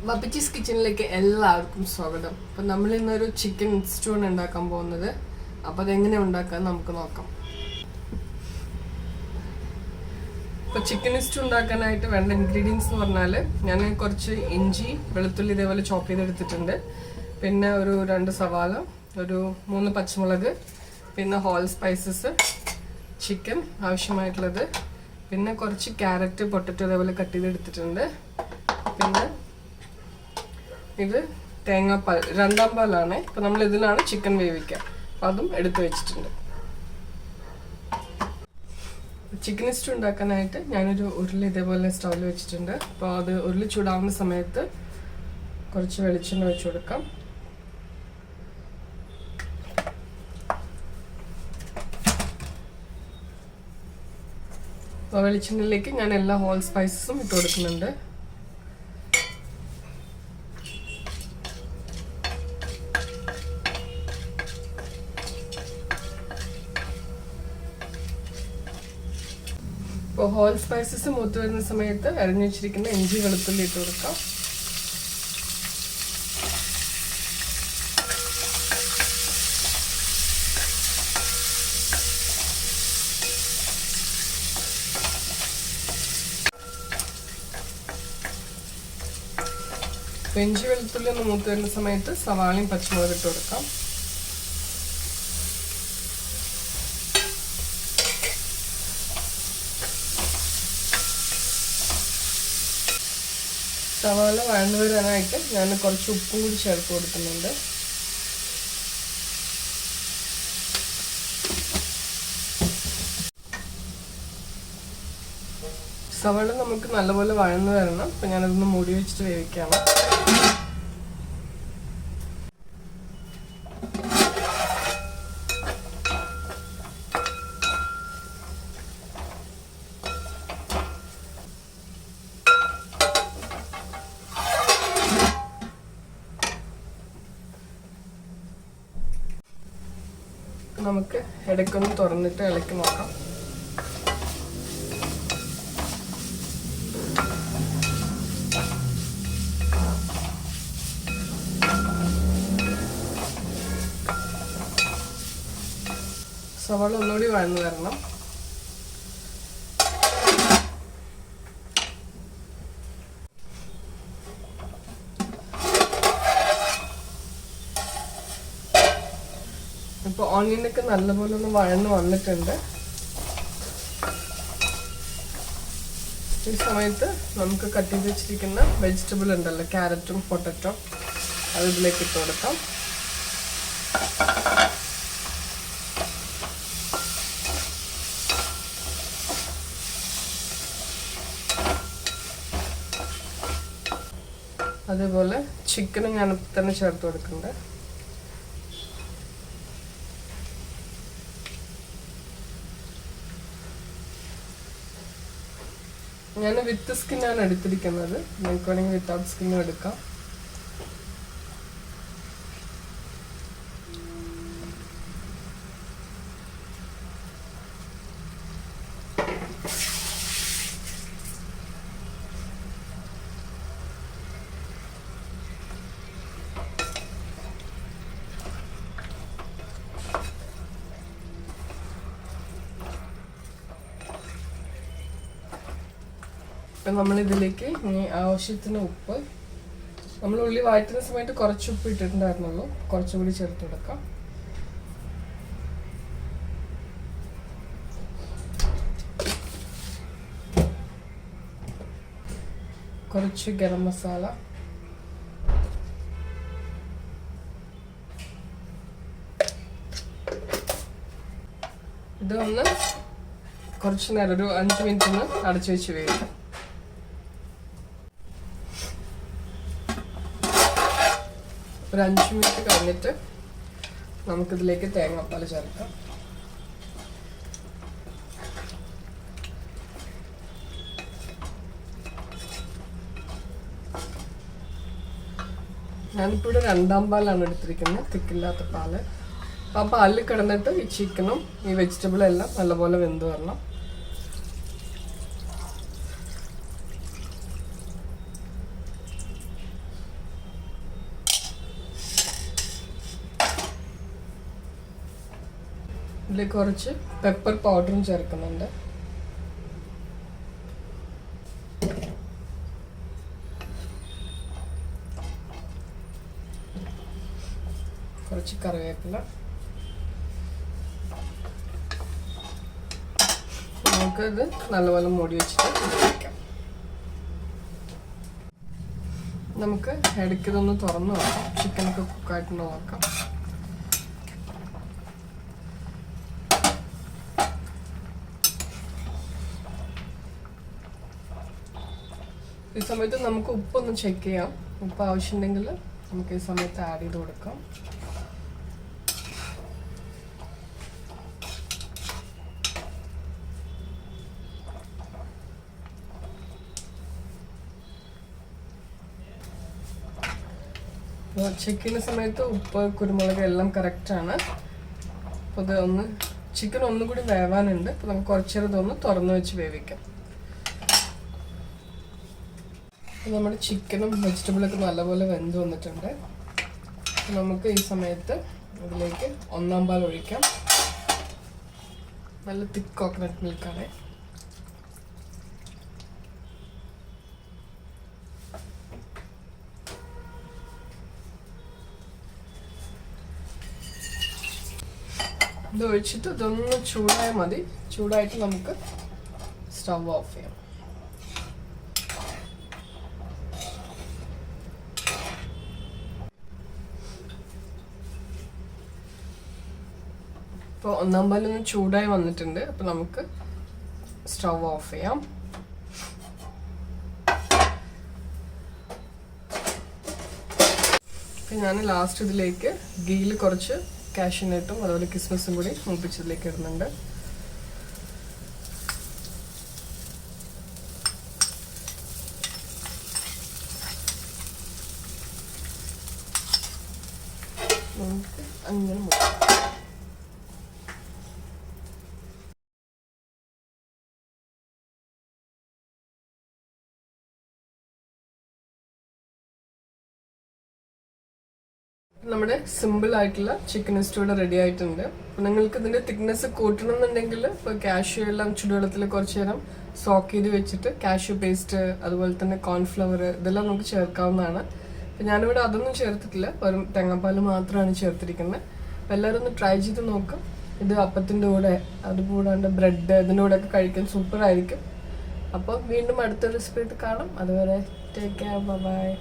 വപ്പച്ചീസ് കിച്ചണിലേക്ക് എല്ലാവർക്കും സ്വാഗതം. അപ്പം നമ്മൾ ഇന്നൊരു ചിക്കൻ സ്റ്റൂ ആണ് ഉണ്ടാക്കാൻ പോകുന്നത്. അപ്പോൾ അതെങ്ങനെ ഉണ്ടാക്കാൻ നമുക്ക് നോക്കാം. ഇപ്പോൾ ചിക്കൻ സ്റ്റൂ ഉണ്ടാക്കാനായിട്ട് വേണ്ട ഇൻഗ്രീഡിയൻസ് എന്ന് പറഞ്ഞാൽ ഞാൻ കുറച്ച് ഇഞ്ചി വെളുത്തുള്ളി ഇതേപോലെ ചോപ്പ് ചെയ്തെടുത്തിട്ടുണ്ട്. പിന്നെ ഒരു 2 സവാള, ഒരു 3 പച്ചമുളക്, പിന്നെ ഹോൾ സ്പൈസസ്, ചിക്കൻ ആവശ്യമായിട്ടുള്ളത്, പിന്നെ കുറച്ച് ക്യാരറ്റ് പൊട്ടറ്റോ ഇതേപോലെ കട്ട് ചെയ്തെടുത്തിട്ടുണ്ട്. പിന്നെ ഇത് തേങ്ങാപ്പാൽ 2-ാം പാലാണ്. ഇപ്പം നമ്മൾ ഇതിലാണ് ചിക്കൻ വേവിക്കുക. അപ്പം അതും എടുത്തു വെച്ചിട്ടുണ്ട്. ചിക്കൻ സ്റ്റൂ ഉണ്ടാക്കാനായിട്ട് ഞാനൊരു ഉരുളി ഇതേപോലെ സ്റ്റൗവിൽ വെച്ചിട്ടുണ്ട്. അപ്പോൾ അത് ഉരുളി ചൂടാവുന്ന സമയത്ത് കുറച്ച് വെളിച്ചെണ്ണ വെച്ച് കൊടുക്കാം. അപ്പോൾ വെളിച്ചെണ്ണയിലേക്ക് ഞാൻ എല്ലാ ഹോൾ സ്പൈസസും ഇട്ട് കൊടുക്കുന്നുണ്ട്. ഇപ്പോൾ ഹോൾ സ്പൈസസ് മൂത്ത് വരുന്ന സമയത്ത് അരിഞ്ഞു വെച്ചിരിക്കുന്ന ഇഞ്ചി വെളുത്തുള്ളി ഇട്ട് കൊടുക്കാം. ഇഞ്ചി വെളുത്തുള്ളി ഒന്ന് മൂത്ത് വരുന്ന സമയത്ത് സവാളയും പച്ചമുളക് ഇട്ട് കൊടുക്കാം. സവാള വഴന്നു വരാനായിട്ട് ഞാൻ കുറച്ച് ഉപ്പും കൂടി ചേർത്ത് കൊടുക്കുന്നുണ്ട്. സവാള നമുക്ക് നല്ലപോലെ വഴന്നു വരണം. അപ്പം ഞാനതൊന്ന് മൂടി വെച്ചിട്ട് വേവിക്കാം. നമുക്ക് ഇടയ്ക്കൊന്ന് തുറന്നിട്ട് ഇളക്കി നോക്കാം. സവാള ഒന്നുകൂടി വഴന്നു വരണം. ഇപ്പോൾ ഓണിയനൊക്കെ നല്ലപോലെ ഒന്ന് വഴന്ന് വന്നിട്ടുണ്ട്. ഈ സമയത്ത് നമുക്ക് കട്ട് ചെയ്ത് വെച്ചിരിക്കുന്ന വെജിറ്റബിൾ ഉണ്ടല്ലോ, ക്യാരറ്റും പൊട്ടറ്റോ, അത് ഇതിലേക്ക് ഇട്ട് കൊടുക്കാം. അതേപോലെ ചിക്കനും ഞാൻ തന്നെ ചേർത്ത് കൊടുക്കുന്നുണ്ട്. ഞാൻ വിത്ത് സ്കിന്നാണ് എടുത്തിരിക്കുന്നത്. നിങ്ങൾക്ക് വേണമെങ്കിൽ വിത്തൗട്ട് സ്കിന്നും എടുക്കാം. ഇപ്പം നമ്മളിതിലേക്ക് ഇനി ആവശ്യത്തിന് ഉപ്പ്, നമ്മൾ ഉള്ളി വഴറ്റുന്ന സമയത്ത് കുറച്ച് ഉപ്പ് ഇട്ടിട്ടുണ്ടായിരുന്നുള്ളൂ, കുറച്ചുകൂടി ചേർത്ത് കൊടുക്കാം. കുറച്ച് ഗരം മസാല, ഇത് ഒന്ന് കുറച്ച് നേരം ഒരു 5 മിനിറ്റ് ഒന്ന് അടച്ചു വെച്ച് വേവിക്കാം. ഒരു 5 മിനിറ്റ് കഴിഞ്ഞിട്ട് നമുക്കിതിലേക്ക് തേങ്ങാപ്പാൽ ചേർക്കാം. ഞാനിപ്പോൾ ഇവിടെ 2-ാം പാലാണ് എടുത്തിരിക്കുന്നത്, തിക്കില്ലാത്ത പാല്. അപ്പോൾ ആ പാലിൽ കിടന്നിട്ട് ഈ ചിക്കനും ഈ വെജിറ്റബിളും എല്ലാം നല്ലപോലെ വെന്ത് വരണം. ഇതിലേക്ക് കുറച്ച് പെപ്പർ പൗഡറും ചേർക്കുന്നുണ്ട്. കുറച്ച് കറിവേപ്പില. നമുക്കിത് നല്ലപോലെ മൂടി വെച്ചിട്ട് വയ്ക്കാം. നമുക്ക് ഇടയ്ക്ക് ഇതൊന്ന് തുറന്ന് നോക്കാം, ചിക്കനൊക്കെ കുക്കായിട്ട് നോക്കാം. ഈ സമയത്ത് നമുക്ക് ഉപ്പൊന്ന് ചെക്ക് ചെയ്യാം. ഉപ്പ് ആവശ്യമുണ്ടെങ്കിൽ നമുക്ക് ഈ സമയത്ത് ആഡ് ചെയ്ത് കൊടുക്കാം. ചെക്ക് ചെയ്യുന്ന സമയത്ത് ഉപ്പ്, കുരുമുളക് എല്ലാം കറക്റ്റാണ്. അപ്പോൾ ഇത് ചിക്കൻ ഒന്നുകൂടി വേവാനുണ്ട്. അപ്പോൾ നമുക്ക് കുറച്ച് നേരം ഇതൊന്ന് തുറന്നു വെച്ച് വേവിക്കാം. നമ്മുടെ ചിക്കനും വെജിറ്റബിളൊക്കെ നല്ലപോലെ വെന്ത് വന്നിട്ടുണ്ട്. നമുക്ക് ഈ സമയത്ത് ഇതിലേക്ക് 1 പാൽ ഒഴിക്കാം. നല്ല തിക്ക് കോക്കനട്ട് മിൽക്കാണ്. ഇത് ഒഴിച്ചിട്ട് ഇതൊന്ന് ചൂടായാൽ മതി. ചൂടായിട്ട് നമുക്ക് സ്റ്റവ് ഓഫ് ചെയ്യാം. ഇപ്പോൾ 1 പാലൊന്ന് ചൂടായി വന്നിട്ടുണ്ട്. അപ്പോൾ നമുക്ക് സ്റ്റവ് ഓഫ് ചെയ്യാം. അപ്പം ഞാൻ ലാസ്റ്റ് ഇതിലേക്ക് ഗീയിൽ കുറച്ച് കാഷ്യൂനട്ടും അതുപോലെ കിസ്മിസും കൂടി മൂപ്പിച്ചതിലേക്ക് ഇടുന്നുണ്ട്. നമുക്ക് അങ്ങനെ മൂപ്പിക്കാം. നമ്മുടെ സിമ്പിൾ ആയിട്ടുള്ള ചിക്കൻ സ്റ്റൂ ഇവിടെ റെഡി ആയിട്ടുണ്ട്. അപ്പോൾ നിങ്ങൾക്ക് ഇതിന്റെ തിക്നെസ് കൂട്ടണം എന്നുണ്ടെങ്കിൽ ഇപ്പോൾ കാഷ്യൂ എല്ലാം ചുടുവെള്ളത്തിൽ കുറച്ച് നേരം സോക്ക് ചെയ്ത് വെച്ചിട്ട് കാഷ്യൂ പേസ്റ്റ് അതുപോലെ തന്നെ കോൺഫ്ലവർ ഇതെല്ലാം നമുക്ക് ചേർക്കാവുന്നതാണ്. അപ്പം ഞാനിവിടെ അതൊന്നും ചേർത്തിട്ടില്ല, വെറും തേങ്ങാപ്പാൽ മാത്രമാണ് ചേർത്തിരിക്കുന്നത്. അപ്പോൾ എല്ലാവരും ഒന്ന് ട്രൈ ചെയ്ത് നോക്കാം. ഇത് അപ്പത്തിൻ്റെ കൂടെ അതുകൂടാണ്ട് ബ്രെഡ് ഇതിൻ്റെ കൂടെ ഒക്കെ കഴിക്കാൻ സൂപ്പർ ആയിരിക്കും. അപ്പോൾ വീണ്ടും അടുത്ത റെസിപ്പി ആയിട്ട് കാണാം. അതുവരെ ടേക്ക് കെയർ, ബൈ.